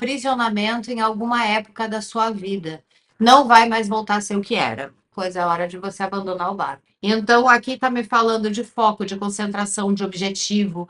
aprisionamento em alguma época da sua vida. Não vai mais voltar a ser o que era, pois é hora de você abandonar o bar. Então, aqui está me falando de foco, de concentração, de objetivo,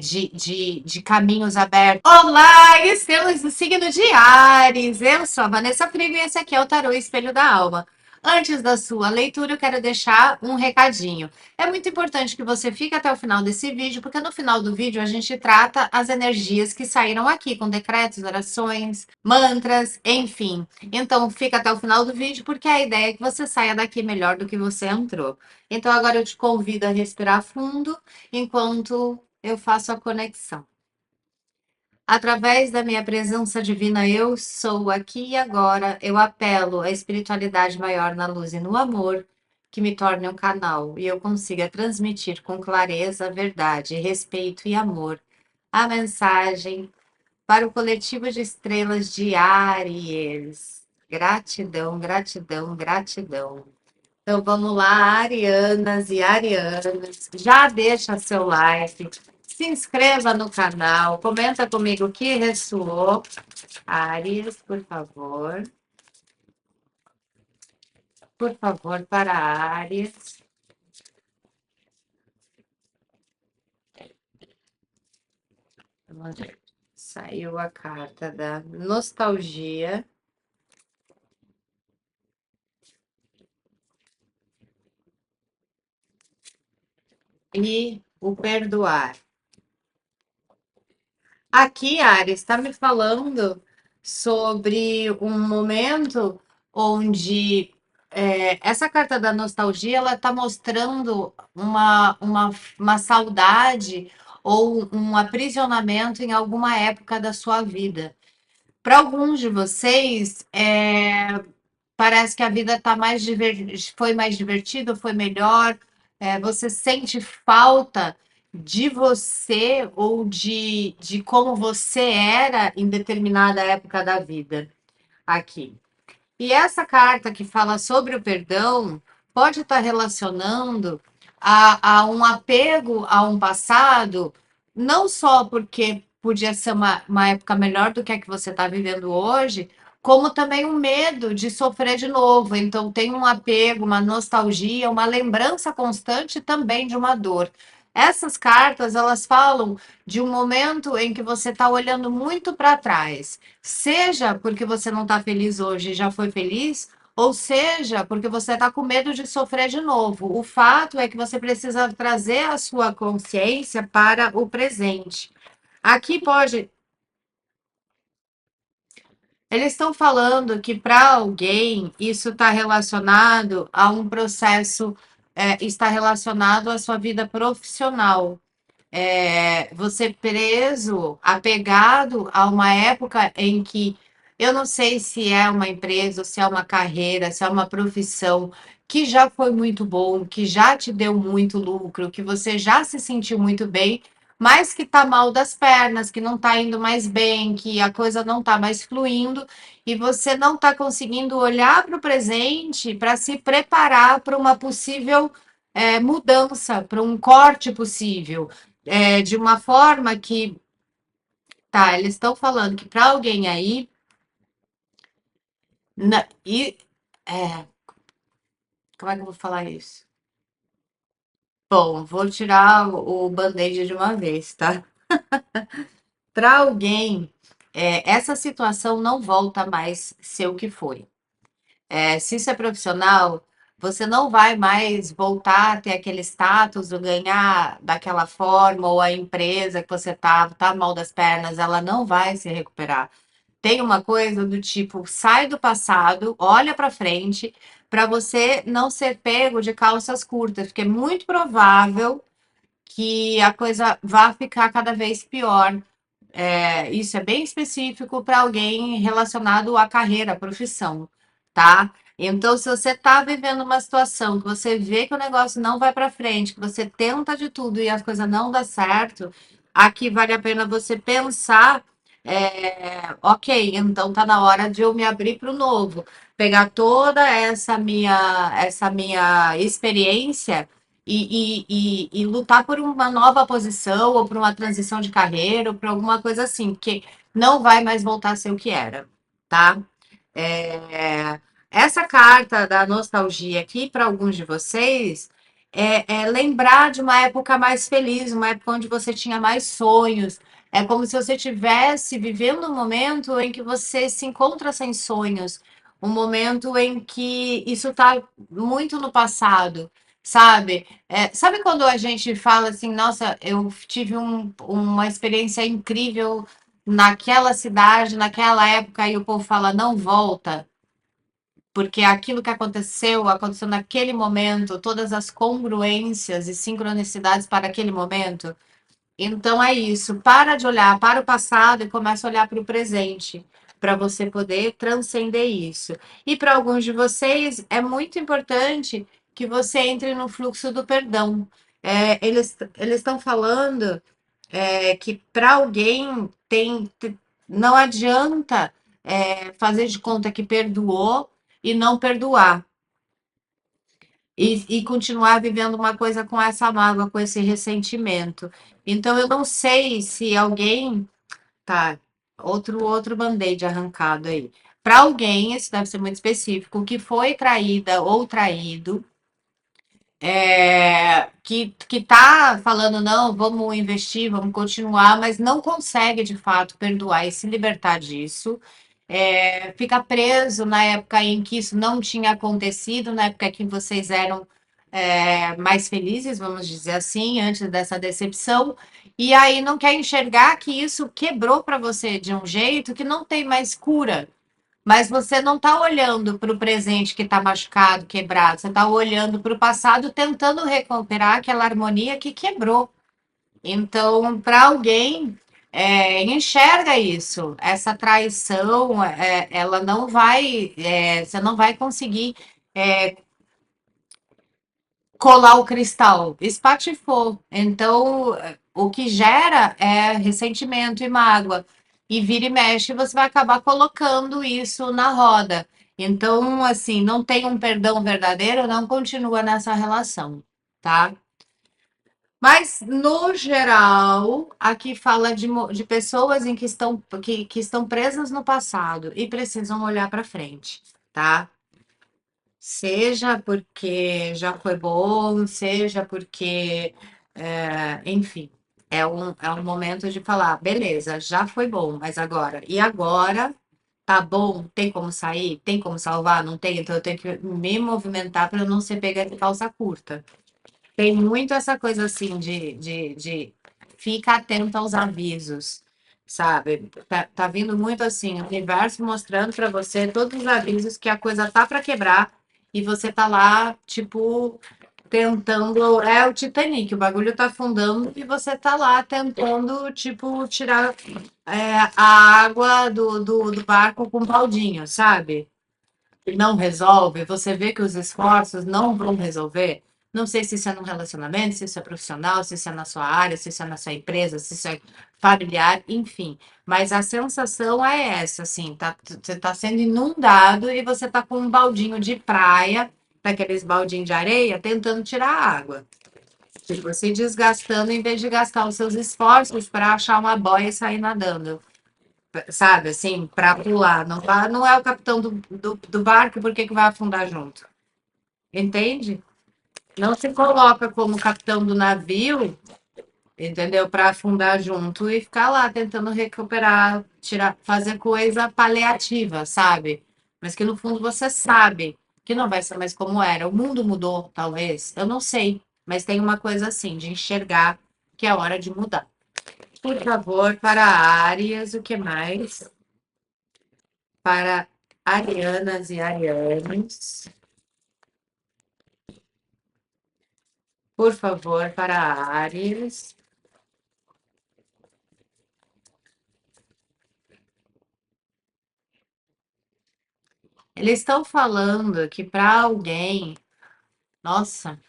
de caminhos abertos. Olá, estamos no signo de Áries. Eu sou a Vanessa Frigo e esse aqui é o Tarô Espelho da Alma. Antes da sua leitura, eu quero deixar um recadinho. É muito importante que você fique até o final desse vídeo, porque no final do vídeo a gente trata as energias que saíram aqui, com decretos, orações, mantras, enfim. Então, fica até o final do vídeo, porque a ideia é que você saia daqui melhor do que você entrou. Então, agora eu te convido a respirar fundo enquanto eu faço a conexão. Através da minha presença divina, eu sou aqui e agora, eu apelo à espiritualidade maior na luz e no amor, que me torne um canal e eu consiga transmitir com clareza, verdade, respeito e amor a mensagem para o coletivo de estrelas de Áries. Gratidão, gratidão, gratidão. Então vamos lá, arianas e arianas. Já deixa seu like, se inscreva no canal, comenta comigo o que ressoou. Áries, por favor. Por favor, para Áries. Vamos ver. Saiu a carta da nostalgia e o perdoar. Aqui, Ares, está me falando sobre um momento onde essa carta da nostalgia ela está mostrando uma saudade ou um aprisionamento em alguma época da sua vida. Para alguns de vocês, parece que a vida tá foi mais divertida, foi melhor. Você sente falta de você ou de como você era em determinada época da vida aqui. E essa carta que fala sobre o perdão pode estar relacionando a um apego a um passado, não só porque podia ser uma época melhor do que a que você está vivendo hoje, como também um medo de sofrer de novo. Então, tem um apego, uma nostalgia, uma lembrança constante também de uma dor. Essas cartas, elas falam de um momento em que você está olhando muito para trás. Seja porque você não está feliz hoje e já foi feliz, ou seja porque você está com medo de sofrer de novo. O fato é que você precisa trazer a sua consciência para o presente. Aqui pode. Eles estão falando que para alguém isso está relacionado a um processo, está relacionado à sua vida profissional. Você preso, apegado a uma época em que eu não sei se é uma empresa, se é uma carreira, se é uma profissão que já foi muito bom, que já te deu muito lucro, que você já se sentiu muito bem, mas que está mal das pernas, que não está indo mais bem, que a coisa não está mais fluindo e você não está conseguindo olhar para o presente para se preparar para uma possível mudança, para um corte possível de uma forma que, tá, eles estão falando que para alguém aí, e, como é que eu vou falar isso? Bom, vou tirar o band-aid de uma vez, tá? Para alguém, essa situação não volta mais ser o que foi. Se isso é profissional, você não vai mais voltar a ter aquele status ou ganhar daquela forma, ou a empresa que você tá mal das pernas, ela não vai se recuperar. Tem uma coisa do tipo, sai do passado, olha para frente, para você não ser pego de calças curtas, porque é muito provável que a coisa vá ficar cada vez pior. Isso é bem específico para alguém relacionado à carreira, à profissão, tá? Então, se você está vivendo uma situação que você vê que o negócio não vai para frente, que você tenta de tudo e a coisa não dá certo, aqui vale a pena você pensar, ok, então tá na hora de eu me abrir para o novo, pegar toda essa minha experiência e lutar por uma nova posição, ou por uma transição de carreira, ou por alguma coisa assim, porque não vai mais voltar a ser o que era, tá? É, essa carta da nostalgia aqui, para alguns de vocês, é lembrar de uma época mais feliz, uma época onde você tinha mais sonhos. É como se você estivesse vivendo um momento em que você se encontra sem sonhos, um momento em que isso está muito no passado, sabe? Sabe quando a gente fala assim, nossa, eu tive uma experiência incrível naquela cidade, naquela época, e o povo fala, não volta, porque aquilo que aconteceu naquele momento, todas as congruências e sincronicidades para aquele momento. Então é isso, para de olhar para o passado e começa a olhar para o presente, para você poder transcender isso. E para alguns de vocês é muito importante que você entre no fluxo do perdão. Eles estão falando que para alguém não adianta fazer de conta que perdoou e não perdoar. E continuar vivendo uma coisa com essa mágoa, com esse ressentimento. Então, eu não sei se alguém. Tá, outro band-aid arrancado aí. Para alguém, isso deve ser muito específico, que foi traída ou traído, que tá falando, não, vamos investir, vamos continuar, mas não consegue de fato perdoar e se libertar disso. Fica preso na época em que isso não tinha acontecido, na época que vocês eram mais felizes, vamos dizer assim, antes dessa decepção, e aí não quer enxergar que isso quebrou para você de um jeito que não tem mais cura. Mas você não está olhando para o presente que está machucado, quebrado, você está olhando para o passado, tentando recuperar aquela harmonia que quebrou. Então, para alguém, enxerga isso, essa traição, ela não vai, você não vai conseguir colar o cristal, espatifou. Então, o que gera é ressentimento e mágoa. E vira e mexe, você vai acabar colocando isso na roda. Então, assim, não tem um perdão verdadeiro, não continua nessa relação, tá? Mas, no geral, aqui fala de pessoas que estão presas no passado e precisam olhar para frente, tá? Seja porque já foi bom, seja porque, enfim, é um momento de falar, beleza, já foi bom, mas agora? E agora? Tá bom? Tem como sair? Tem como salvar? Não tem? Então eu tenho que me movimentar para não ser pega de calça curta. Tem muito essa coisa assim de fica atento aos avisos, sabe? Tá vindo muito assim, o universo mostrando para você todos os avisos que a coisa tá para quebrar e você tá lá, tipo, tentando. É o Titanic, o bagulho tá afundando e você tá lá tentando, tipo, tirar a água do barco com um baldinho, sabe? Não resolve, você vê que os esforços não vão resolver. Não sei se isso é no relacionamento, se isso é profissional, se isso é na sua área, se isso é na sua empresa, se isso é familiar, enfim. Mas a sensação é essa, assim, você está sendo inundado e você está com um baldinho de praia, daqueles baldinhos de areia, tentando tirar a água. Tipo, se desgastando em vez de gastar os seus esforços para achar uma boia e sair nadando, sabe, assim, para pular. Não é o capitão do barco, por que que vai afundar junto? Entende? Não se coloca como capitão do navio, entendeu? Para afundar junto e ficar lá tentando recuperar, tirar, fazer coisa paliativa, sabe? Mas que no fundo você sabe que não vai ser mais como era. O mundo mudou, talvez. Eu não sei, mas tem uma coisa assim, de enxergar que é hora de mudar. Por favor, para áreas, o que mais? Para arianas e arianos, por favor, para Áries. Eles estão falando que para alguém, nossa,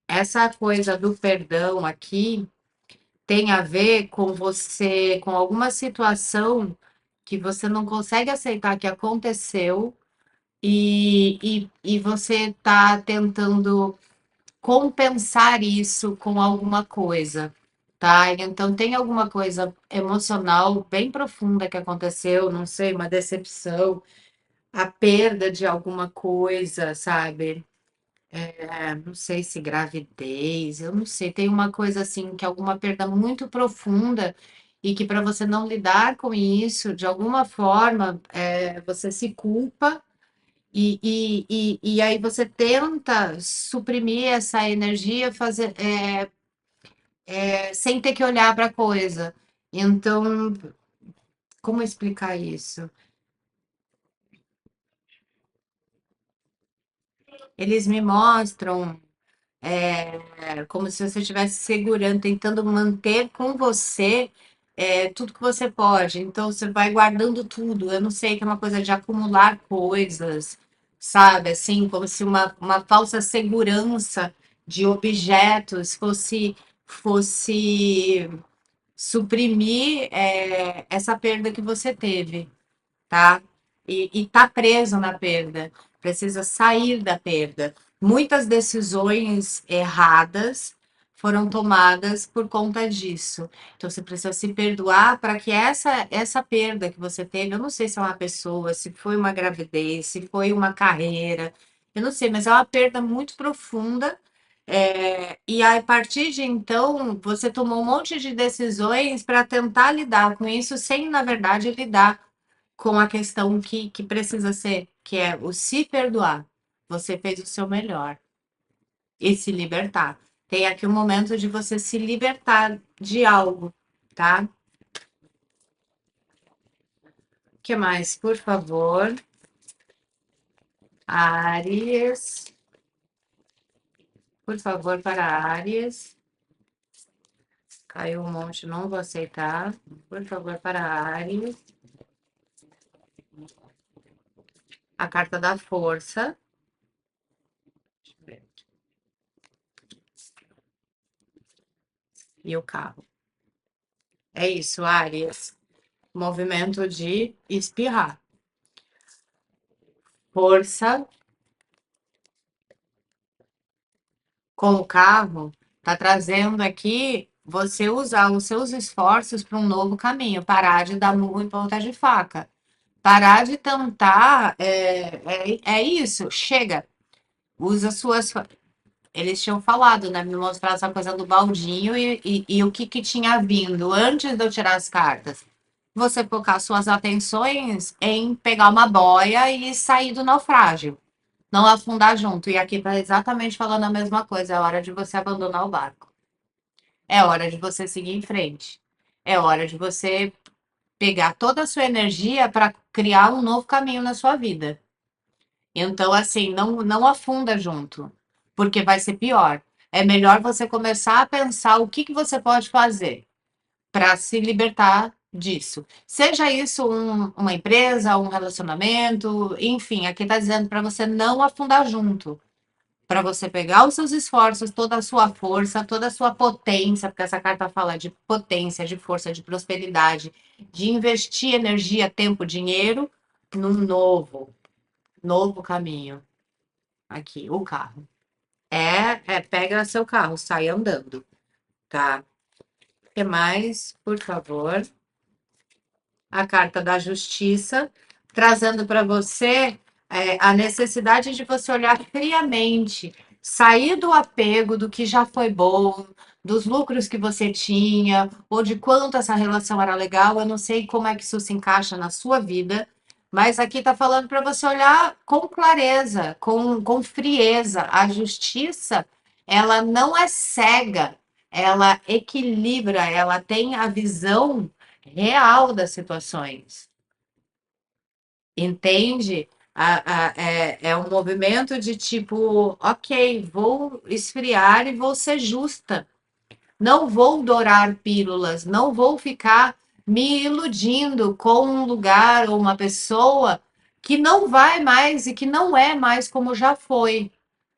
essa coisa do perdão aqui tem a ver com você, com alguma situação que você não consegue aceitar que aconteceu e você está tentando compensar isso com alguma coisa. tá? Então tem alguma coisa emocional bem profunda que aconteceu, não sei, uma decepção, a perda de alguma coisa, sabe? Não sei se gravidez, eu não sei, tem uma coisa assim, que é alguma perda muito profunda e que para você não lidar com isso, de alguma forma, você se culpa e aí você tenta suprimir essa energia, sem ter que olhar para a coisa. Então, como explicar isso? Eles me mostram como se você estivesse segurando, tentando manter com você tudo que você pode. Então, você vai guardando tudo. Eu não sei, que é uma coisa de acumular coisas, sabe? Assim, como se uma falsa segurança de objetos fosse suprimir essa perda que você teve, tá? E tá preso na perda, precisa sair da perda. Muitas decisões erradas foram tomadas por conta disso. Então você precisa se perdoar para que essa perda que você teve, eu não sei se é uma pessoa, se foi uma gravidez, se foi uma carreira, eu não sei, mas é uma perda muito profunda. E a partir de então, você tomou um monte de decisões para tentar lidar com isso, sem, na verdade, lidar com a questão que precisa ser, que é o se perdoar. Você fez o seu melhor e se libertar. Tem aqui um momento de você se libertar de algo, tá? O que mais, por favor? Áries, por favor, para Áries. Caiu um monte, não vou aceitar. Por favor, para Áries. A carta da força e o carro. É isso, Áries. Movimento de espirrar. Força com o carro está trazendo aqui você usar os seus esforços para um novo caminho, parar de dar murro em ponta de faca, parar de tentar, é isso, chega, usa suas. Eles tinham falado, né? Me mostrar essa coisa do baldinho e o que tinha vindo antes de eu tirar as cartas. Você focar suas atenções em pegar uma boia e sair do naufrágio. Não afundar junto. E aqui tá exatamente falando a mesma coisa. É hora de você abandonar o barco. É hora de você seguir em frente. É hora de você pegar toda a sua energia para criar um novo caminho na sua vida. Então, assim, não afunda junto, porque vai ser pior. É melhor você começar a pensar o que você pode fazer para se libertar disso. Seja isso uma empresa, um relacionamento, enfim, aqui está dizendo para você não afundar junto, para você pegar os seus esforços, toda a sua força, toda a sua potência, porque essa carta fala de potência, de força, de prosperidade, de investir energia, tempo, dinheiro num novo caminho. Aqui, o carro. Pega seu carro, sai andando, tá? O que mais, por favor? A carta da justiça, trazendo para você a necessidade de você olhar friamente, sair do apego do que já foi bom, dos lucros que você tinha, ou de quanto essa relação era legal. Eu não sei como é que isso se encaixa na sua vida, mas aqui está falando para você olhar com clareza, com frieza. A justiça, ela não é cega, ela equilibra, ela tem a visão real das situações, entende? É um movimento de tipo, ok, vou esfriar e vou ser justa. Não vou dourar pílulas, não vou ficar me iludindo com um lugar ou uma pessoa que não vai mais e que não é mais como já foi.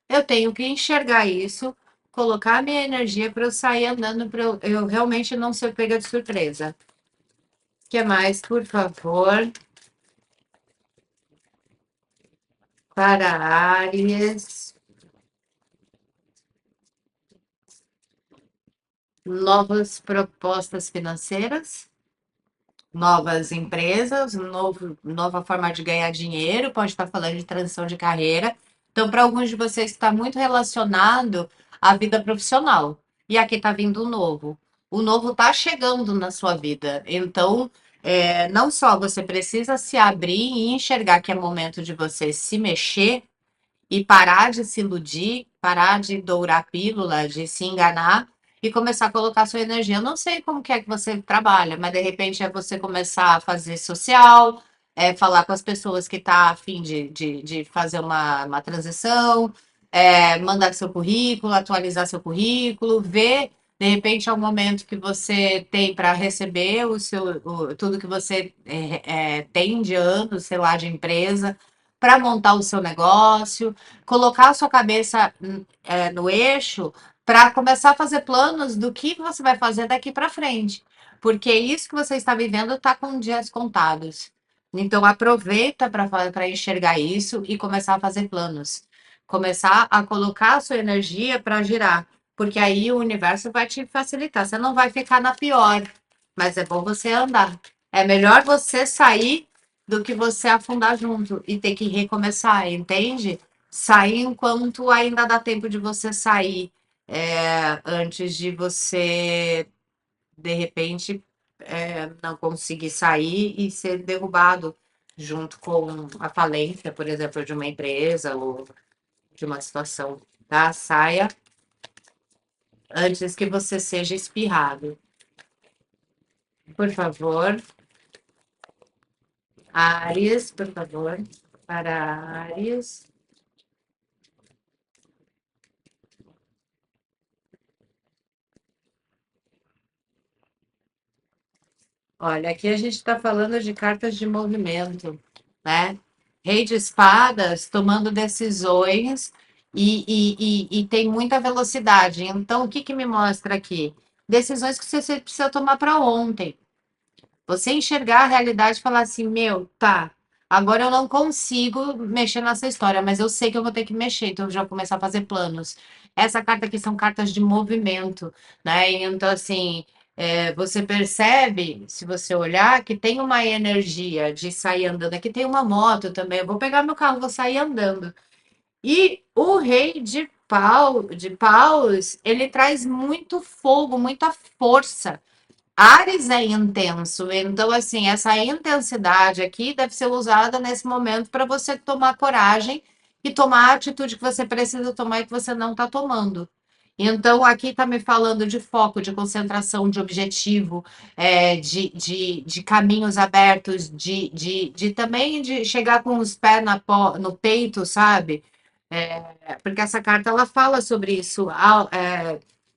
Eu tenho que enxergar isso, colocar minha energia para eu sair andando, para eu realmente não ser pega de surpresa. O que mais, por favor? Para Áries, novas propostas financeiras, novas empresas, nova forma de ganhar dinheiro, pode estar falando de transição de carreira. Então, para alguns de vocês está muito relacionado à vida profissional. E aqui está vindo o novo. O novo está chegando na sua vida. Então, não só você precisa se abrir e enxergar que é momento de você se mexer, e parar de se iludir, parar de dourar a pílula, de se enganar e começar a colocar sua energia. Eu não sei como que é que você trabalha, mas de repente é você começar a fazer social, falar com as pessoas que tá a fim de fazer uma transição, mandar seu currículo, atualizar seu currículo, ver de repente é o momento que você tem para receber tudo que você tem de anos, sei lá, de empresa, para montar o seu negócio, colocar a sua cabeça no eixo para começar a fazer planos do que você vai fazer daqui para frente. Porque isso que você está vivendo está com dias contados. Então aproveita para enxergar isso e começar a fazer planos. Começar a colocar a sua energia para girar. Porque aí o universo vai te facilitar. Você não vai ficar na pior, mas é bom você andar. É melhor você sair do que você afundar junto e ter que recomeçar, entende? Sair enquanto ainda dá tempo de você sair, antes de você, de repente, não conseguir sair e ser derrubado junto com a falência, por exemplo, de uma empresa ou de uma situação, tá? Saia antes que você seja espirrado. Por favor, Áries, por favor, para Áries. Olha, aqui a gente está falando de cartas de movimento, né? Rei de espadas tomando decisões e tem muita velocidade. Então, o que que me mostra aqui? Decisões que você precisa tomar para ontem. Você enxergar a realidade e falar assim, meu, tá, agora eu não consigo mexer nessa história, mas eu sei que eu vou ter que mexer, então eu já vou começar a fazer planos. Essa carta aqui são cartas de movimento, né? Então, assim, você percebe, se você olhar, que tem uma energia de sair andando. Aqui tem uma moto também. Eu vou pegar meu carro, vou sair andando. E o rei de paus, ele traz muito fogo, muita força. Ares é intenso, então assim, essa intensidade aqui deve ser usada nesse momento para você tomar coragem e tomar a atitude que você precisa tomar e que você não está tomando. Então, aqui está me falando de foco, de concentração, de objetivo, de caminhos abertos, de também de chegar com os pés no peito, sabe? Porque essa carta ela fala sobre isso,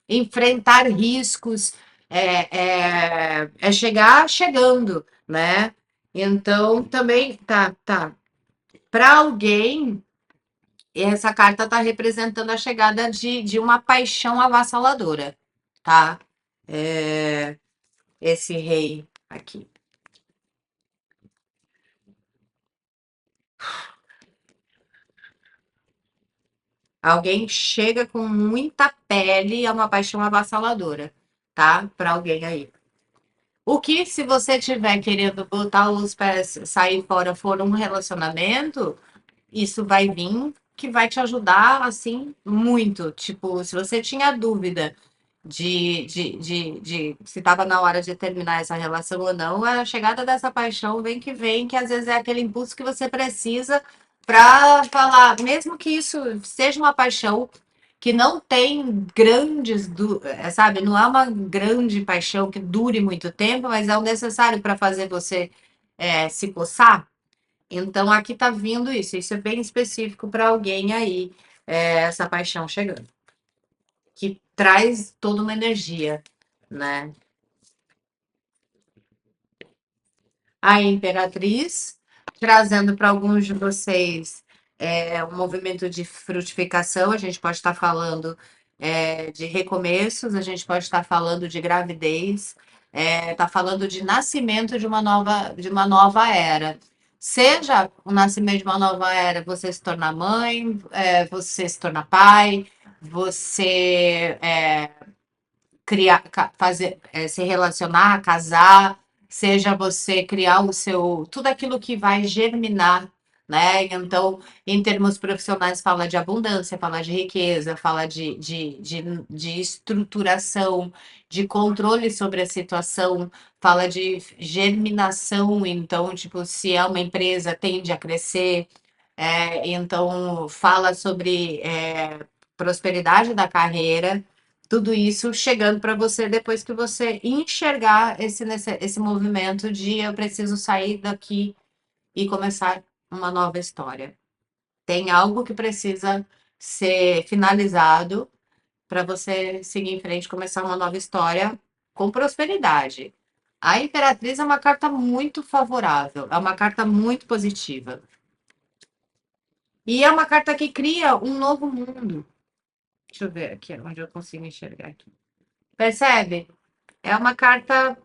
enfrentar riscos, é chegar chegando, né? Então também tá. Para alguém, essa carta está representando a chegada de uma paixão avassaladora, tá? É, esse rei aqui. Alguém chega com muita pele, é uma paixão avassaladora, tá? Para alguém aí. O que, se você tiver querendo botar os pés, sair fora, for um relacionamento, isso vai vir que vai te ajudar, assim, muito. Tipo, se você tinha dúvida de se estava na hora de terminar essa relação ou não, a chegada dessa paixão vem, que às vezes é aquele impulso que você precisa para falar, mesmo que isso seja uma paixão que não tem sabe, não é uma grande paixão que dure muito tempo, mas é o necessário para fazer você se coçar. Então, aqui tá vindo isso. Isso é bem específico para alguém aí, essa paixão chegando, que traz toda uma energia, né? A Imperatriz, trazendo para alguns de vocês um movimento de frutificação. A gente pode estar falando de recomeços, a gente pode estar falando de gravidez, está falando de nascimento de uma nova era. Seja o nascimento de uma nova era, você se tornar mãe, você se tornar pai, você criar, fazer, se relacionar, casar, seja você criar o seu, tudo aquilo que vai germinar, né? Então, em termos profissionais, fala de abundância, fala de riqueza, fala de estruturação, de controle sobre a situação, fala de germinação. Então, tipo, se é uma empresa, tende a crescer. Então, fala sobre prosperidade da carreira, tudo isso chegando para você depois que você enxergar esse movimento de eu preciso sair daqui e começar uma nova história. Tem algo que precisa ser finalizado para você seguir em frente e começar uma nova história com prosperidade. A Imperatriz é uma carta muito favorável, é uma carta muito positiva. E é uma carta que cria um novo mundo. Deixa eu ver aqui onde eu consigo enxergar aqui. Percebe? É uma carta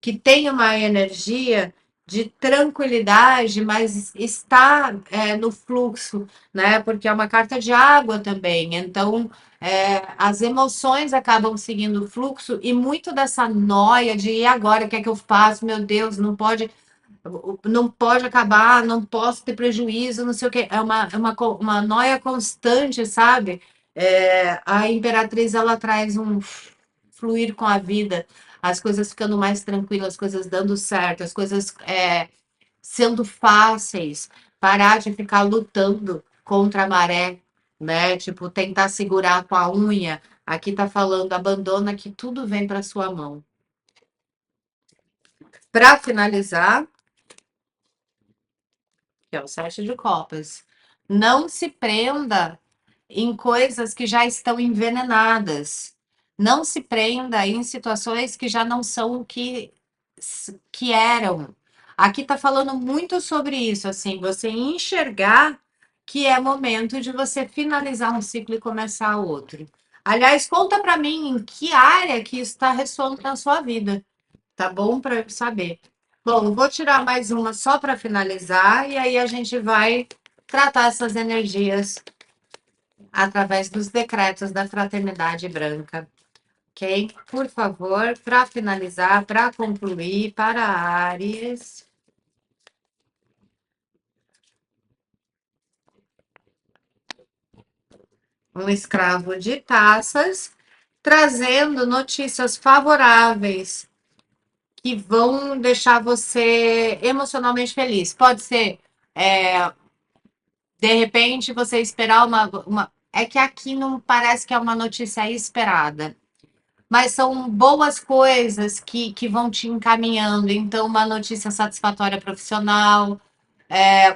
que tem uma energia de tranquilidade, mas está no fluxo, né? Porque é uma carta de água também. Então, as emoções acabam seguindo o fluxo e muito dessa noia de e agora, o que é que eu faço? Meu Deus, não pode acabar, não posso ter prejuízo, não sei o quê. É uma noia constante, sabe? A Imperatriz, ela traz um fluir com a vida, as coisas ficando mais tranquilas, as coisas dando certo, as coisas sendo fáceis, parar de ficar lutando contra a maré, né? Tipo, tentar segurar com a unha. Aqui tá falando, abandona que tudo vem para sua mão. Para finalizar, que é o sete de copas. Não se prenda em coisas que já estão envenenadas. Não se prenda em situações que já não são o que eram. Aqui está falando muito sobre isso, assim, você enxergar que é momento de você finalizar um ciclo e começar outro. Aliás, conta para mim em que área que isso está ressoando na sua vida. Tá bom para eu saber. Bom, vou tirar mais uma só para finalizar e aí a gente vai tratar essas energias através dos decretos da Fraternidade Branca, ok? Por favor, para finalizar, para concluir, para Áries, um escravo de taças, trazendo notícias favoráveis que vão deixar você emocionalmente feliz. Pode ser de repente você esperar uma. É que aqui não parece que é uma notícia esperada, mas são boas coisas que vão te encaminhando. Então, uma notícia satisfatória profissional,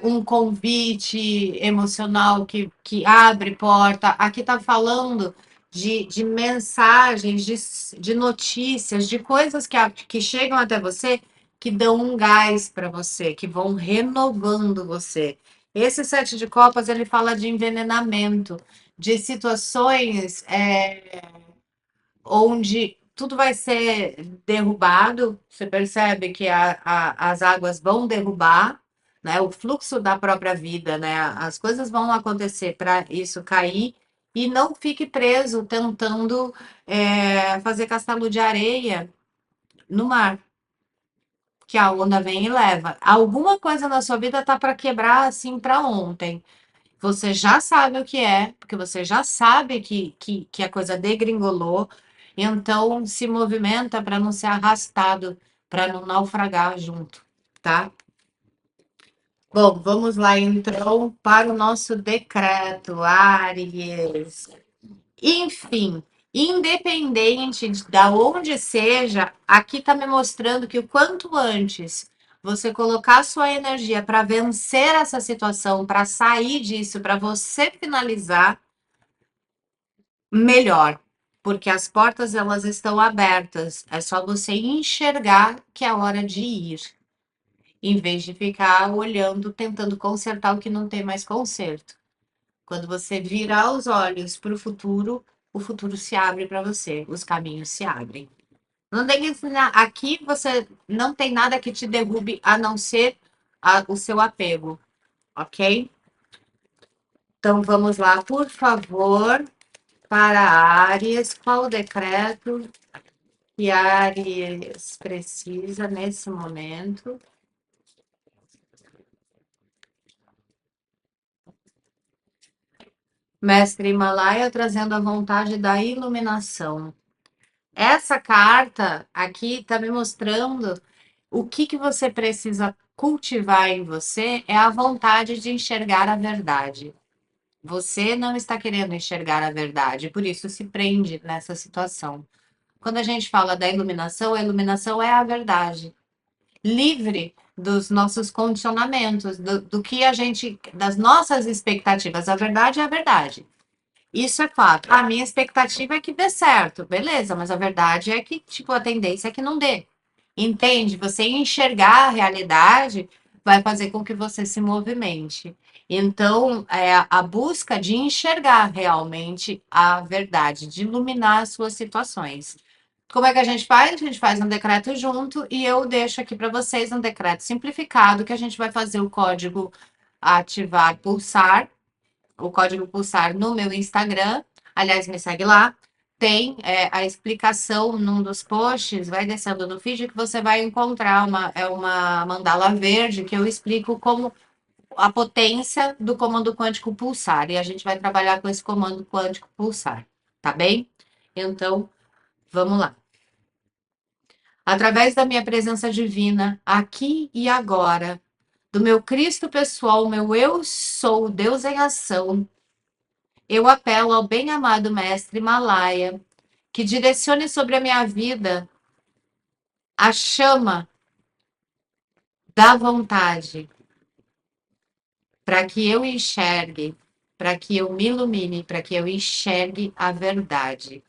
um convite emocional que abre porta. Aqui está falando de mensagens, de notícias, de coisas que chegam até você que dão um gás para você, que vão renovando você. Esse sete de copas ele fala de envenenamento, de situações onde tudo vai ser derrubado. Você percebe que as águas vão derrubar, né? O fluxo da própria vida, né? As coisas vão acontecer para isso cair e não fique preso tentando fazer castelo de areia no mar, que a onda vem e leva. Alguma coisa na sua vida tá para quebrar assim para ontem. Você já sabe o que é, porque você já sabe que a coisa degringolou, então se movimenta para não ser arrastado, para não naufragar junto, tá? Bom, vamos lá então para o nosso decreto, Áries. Enfim, independente da onde seja, aqui está me mostrando que o quanto antes você colocar sua energia para vencer essa situação, para sair disso, para você finalizar, melhor, porque as portas elas estão abertas. É só você enxergar que é hora de ir, em vez de ficar olhando, tentando consertar o que não tem mais conserto. Quando você virar os olhos para o futuro se abre para você, os caminhos se abrem. Não tem que ensinar. Aqui você não tem nada que te derrube a não ser o seu apego, ok? Então vamos lá, por favor. Para Áries, qual o decreto que Áries precisa nesse momento? Mestre Himalaia trazendo a vontade da iluminação. Essa carta aqui está me mostrando o que você precisa cultivar em você é a vontade de enxergar a verdade. Você não está querendo enxergar a verdade, por isso se prende nessa situação. Quando a gente fala da iluminação, a iluminação é a verdade, livre dos nossos condicionamentos, do que a gente, das nossas expectativas. A verdade é a verdade. Isso é fato. A minha expectativa é que dê certo, beleza, mas a verdade é que, tipo, a tendência é que não dê. Entende? Você enxergar a realidade vai fazer com que você se movimente. Então, é a busca de enxergar realmente a verdade, de iluminar as suas situações. Como é que a gente faz? A gente faz um decreto junto e eu deixo aqui para vocês um decreto simplificado que a gente vai fazer o código ativar pulsar, o código pulsar no meu Instagram. Aliás, me segue lá. Tem a explicação num dos posts, vai descendo no feed que você vai encontrar uma mandala verde que eu explico como a potência do comando quântico pulsar. E a gente vai trabalhar com esse comando quântico pulsar, tá bem? Então, vamos lá. Através da minha presença divina, aqui e agora, do meu Cristo pessoal, meu eu sou, Deus em ação, eu apelo ao bem-amado Mestre Himalaia que direcione sobre a minha vida a chama da vontade, para que eu enxergue, para que eu me ilumine, para que eu enxergue a verdade.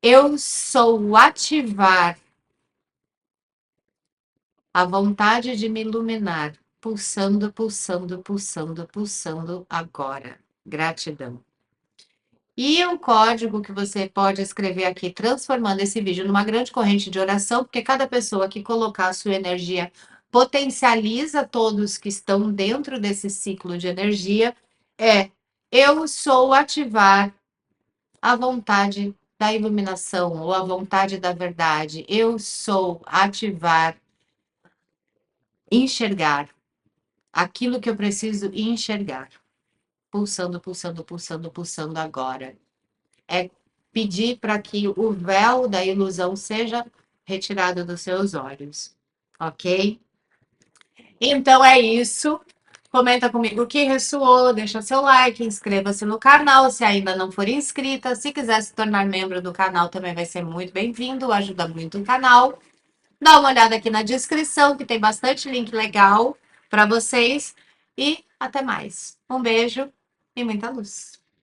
Eu sou o ativar a vontade de me iluminar, pulsando, pulsando, pulsando, pulsando agora. Gratidão. E um código que você pode escrever aqui, transformando esse vídeo numa grande corrente de oração, porque cada pessoa que colocar a sua energia potencializa todos que estão dentro desse ciclo de energia, é eu sou ativar a vontade da iluminação ou a vontade da verdade. Eu sou ativar, enxergar aquilo que eu preciso enxergar. Pulsando, pulsando, pulsando, pulsando agora. É pedir para que o véu da ilusão seja retirado dos seus olhos, ok? Então é isso. Comenta comigo o que ressoou, deixa seu like, inscreva-se no canal se ainda não for inscrita. Se quiser se tornar membro do canal, também vai ser muito bem-vindo, ajuda muito o canal. Dá uma olhada aqui na descrição, que tem bastante link legal para vocês. E até mais. Um beijo e muita luz.